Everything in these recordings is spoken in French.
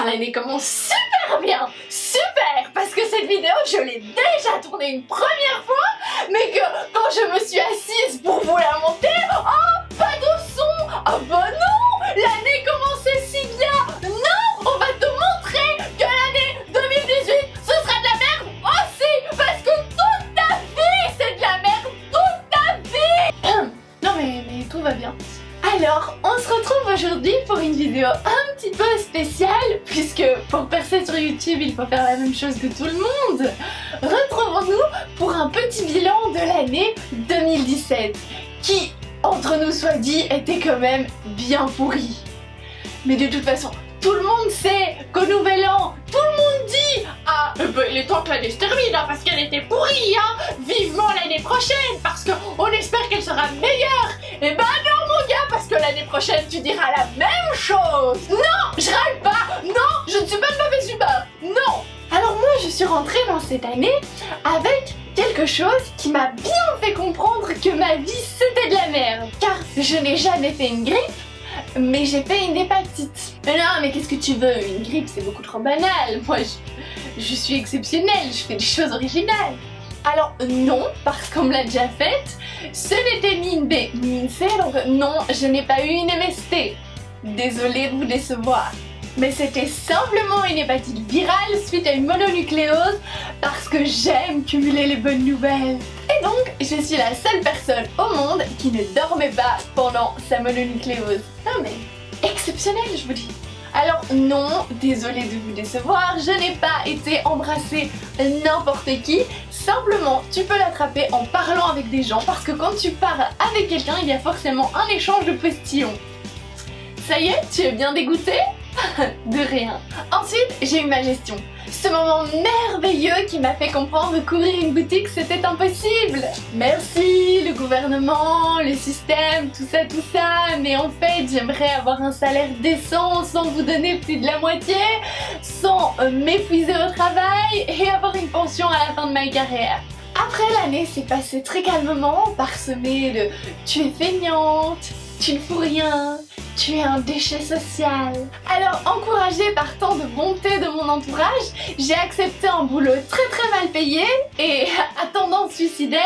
bien, l'année commence super bien, super, parce que cette vidéo, je l'ai déjà tournée une première fois, mais que quand je me suis assise pour vous la monter, oh, pas de son, ah bah non, l'année commençait si bien, non, on va te montrer que l'année 2018, ce sera de la merde aussi, parce que toute ta vie, c'est de la merde, toute ta vie. Non mais tout va bien. Alors, on se retrouve aujourd'hui pour une vidéo un petit peu spéciale, puisque pour percer sur YouTube, il faut faire la même chose que tout le monde. Retrouvons-nous pour un petit bilan de l'année 2017, qui, entre nous soit dit, était quand même bien pourri. Mais de toute façon, tout le monde sait qu'au nouvel an, tout le monde dit « Ah, ben, il est temps que l'année se termine, hein, parce qu'elle était pourrie, hein. Vivement l'année prochaine, parce qu'on espère qu'elle sera meilleure. » Et ben non mon gars, parce que l'année prochaine, tu diras la même chose. Non, je râle pas. Non, je ne suis pas de mauvaise humeur. Non. Alors moi, je suis rentrée dans cette année avec quelque chose qui m'a bien fait comprendre que ma vie, c'était de la merde. Car je n'ai jamais fait une grippe, mais j'ai fait une hépatite. Non, mais qu'est-ce que tu veux? Une grippe, c'est beaucoup trop banal. Moi, je suis exceptionnelle, je fais des choses originales. Alors non, parce qu'on me l'a déjà faite, ce n'était ni une B ni une C, donc non, je n'ai pas eu une MST. Désolée de vous décevoir. Mais c'était simplement une hépatite virale suite à une mononucléose, parce que j'aime cumuler les bonnes nouvelles. Et donc, je suis la seule personne au monde qui ne dormait pas pendant sa mononucléose. Non mais, exceptionnel je vous dis. Alors non, désolée de vous décevoir, je n'ai pas été embrasser n'importe qui. Simplement, tu peux l'attraper en parlant avec des gens, parce que quand tu parles avec quelqu'un, il y a forcément un échange de postillons. Ça y est, tu es bien dégoûté? De rien. Ensuite, j'ai eu ma gestion. Ce moment merveilleux qui m'a fait comprendre qu'ouvrir une boutique c'était impossible. Merci le gouvernement, le système, tout ça, mais en fait j'aimerais avoir un salaire décent sans vous donner plus de la moitié, sans m'épuiser au travail et avoir une pension à la fin de ma carrière. Après l'année s'est passée très calmement, parsemée de tu es feignante, tu ne fous rien, tu es un déchet social. Alors, encouragée par tant de bonté de mon entourage, j'ai accepté un boulot très mal payé et à tendance suicidaire,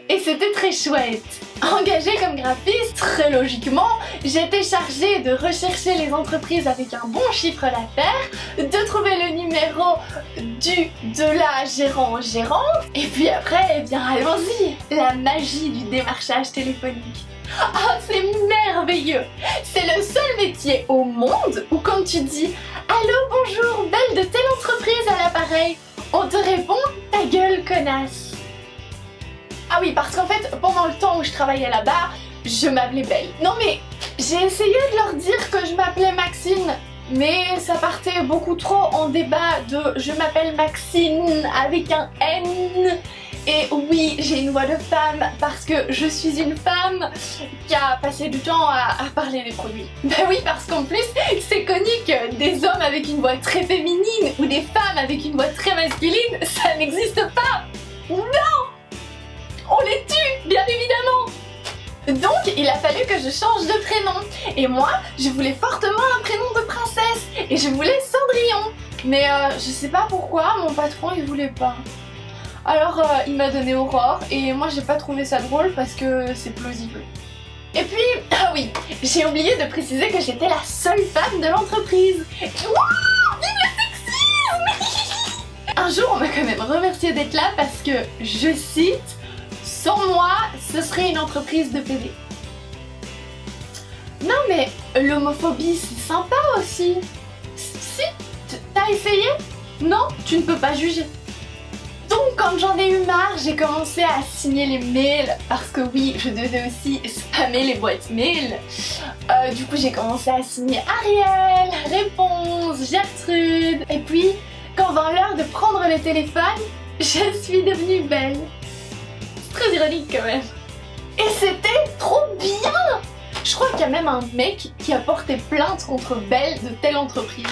et c'était très chouette. Engagée comme graphiste, très logiquement, j'étais chargée de rechercher les entreprises avec un bon chiffre d'affaires, de trouver le numéro de la gérante, et puis après, eh bien allons-y, la magie du démarchage téléphonique. Ah, c'est merveilleux! C'est le seul métier au monde où quand tu dis « Allô, bonjour, belle de telle entreprise à l'appareil », on te répond « Ta gueule, connasse ». Ah oui, parce qu'en fait, pendant le temps où je travaillais là-bas, je m'appelais Belle. Non mais, j'ai essayé de leur dire que je m'appelais Maxine, mais ça partait beaucoup trop en débat de « Je m'appelle Maxine » avec un N. Et oui, j'ai une voix de femme parce que je suis une femme qui a passé du temps à parler des produits. Bah oui, parce qu'en plus, c'est connu que des hommes avec une voix très féminine ou des femmes avec une voix très masculine, ça n'existe pas. Non! On les tue, bien évidemment. Donc, il a fallu que je change de prénom. Et moi, je voulais fortement un prénom de princesse. Et je voulais Cendrillon. Mais je sais pas pourquoi, mon patron, il voulait pas. Alors il m'a donné Aurore et moi j'ai pas trouvé ça drôle parce que c'est plausible. Et puis, ah oui, j'ai oublié de préciser que j'étais la seule femme de l'entreprise. Wouah, vive le sexisme! Un jour on m'a quand même remercié d'être là parce que, je cite, « Sans moi, ce serait une entreprise de PD ». Non mais l'homophobie c'est sympa aussi. Si, t'as essayé? Non, tu ne peux pas juger. Donc quand j'en ai eu marre, j'ai commencé à signer les mails parce que oui, je devais aussi spammer les boîtes mail. Du coup j'ai commencé à signer Ariel, Réponse, Gertrude. Et puis quand vint l'heure de prendre le téléphone, je suis devenue Belle. C'est très ironique quand même. Et c'était trop bien! Je crois qu'il y a même un mec qui a porté plainte contre Belle de telle entreprise.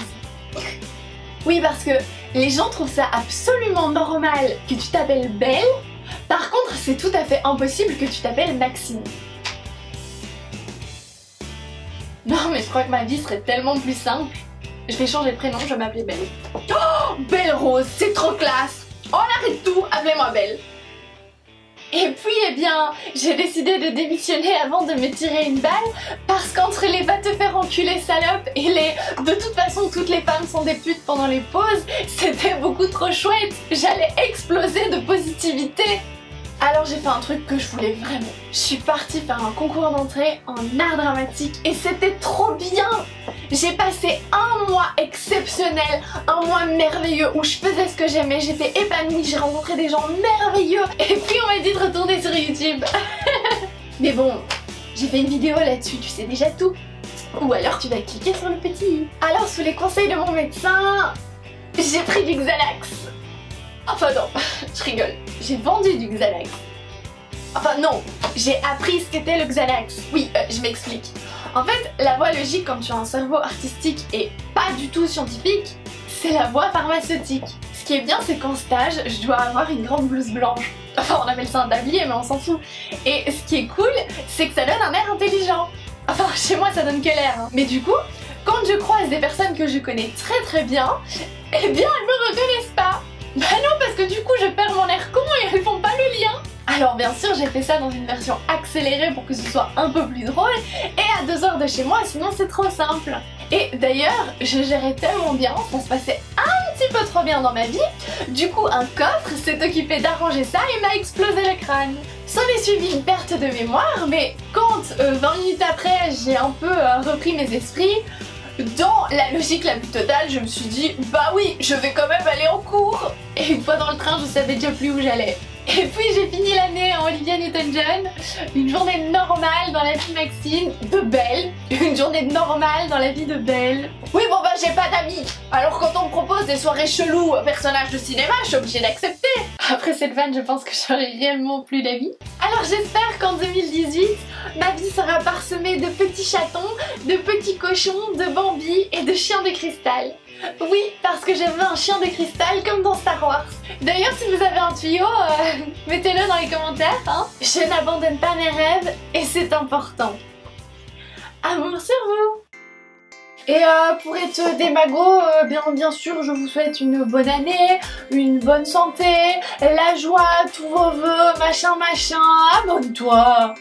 Oui, parce que les gens trouvent ça absolument normal que tu t'appelles Belle. Par contre, c'est tout à fait impossible que tu t'appelles Maxine. Non, mais je crois que ma vie serait tellement plus simple. Je vais changer de prénom, je vais m'appeler Belle. Oh, Belle Rose, c'est trop classe. On arrête tout, appelez-moi Belle. Et puis eh bien, j'ai décidé de démissionner avant de me tirer une balle parce qu'entre les va te faire enculer salope et les de toute façon toutes les femmes sont des putes pendant les pauses, c'était beaucoup trop chouette, j'allais exploser de positivité. Alors j'ai fait un truc que je voulais vraiment. Je suis partie faire un concours d'entrée en art dramatique et c'était trop bien. J'ai passé un mois exceptionnel, un mois merveilleux où je faisais ce que j'aimais, j'étais épanouie, j'ai rencontré des gens merveilleux et puis on m'a dit de retourner sur YouTube. Mais bon, j'ai fait une vidéo là-dessus, tu sais déjà tout. Ou alors tu vas cliquer sur le petit i. Alors sous les conseils de mon médecin, j'ai pris du Xanax. Enfin non, je rigole, j'ai vendu du Xanax. Enfin non, j'ai appris ce qu'était le Xanax. Oui, je m'explique. En fait, la voie logique quand tu as un cerveau artistique et pas du tout scientifique, c'est la voie pharmaceutique. Ce qui est bien, c'est qu'en stage, je dois avoir une grande blouse blanche. Enfin, on appelle ça un tablier, mais on s'en fout. Et ce qui est cool, c'est que ça donne un air intelligent. Enfin, chez moi, ça donne que l'air. Hein. Mais du coup, quand je croise des personnes que je connais très bien, eh bien, elles me reconnaissent pas. Bah non, parce que du coup, je perds mon air con et elles font pas le lien. Alors bien sûr, j'ai fait ça dans une version accélérée pour que ce soit un peu plus drôle et à 2 heures de chez moi, sinon c'est trop simple. Et d'ailleurs, je gérais tellement bien, ça se passait un petit peu trop bien dans ma vie, du coup un coffre s'est occupé d'arranger ça et m'a explosé le crâne. S'en est suivi une perte de mémoire, mais quand 20 minutes après j'ai un peu repris mes esprits, dans la logique la plus totale, je me suis dit bah oui, je vais quand même aller en cours. Et une fois dans le train, je savais déjà plus où j'allais. Et puis j'ai fini l'année en Olivia Newton-John, une journée normale dans la vie Maxine de Belle, une journée normale dans la vie de Belle. Oui bon bah j'ai pas d'amis, alors quand on me propose des soirées cheloues personnages de cinéma, je suis obligée d'accepter. Après cette vanne, je pense que j'aurai réellement plus d'amis. Alors j'espère qu'en 2018, ma vie sera parsemée de petits chatons, de petits cochons, de Bambi et de chiens de cristal. Oui, parce que je veux un chien de cristal comme dans Star Wars. D'ailleurs, si vous avez un tuyau, mettez-le dans les commentaires. Hein. Je n'abandonne pas mes rêves et c'est important. Amour sur vous. Et pour être des magos, bien sûr, je vous souhaite une bonne année, une bonne santé, la joie, tous vos vœux, machin, abonne-toi.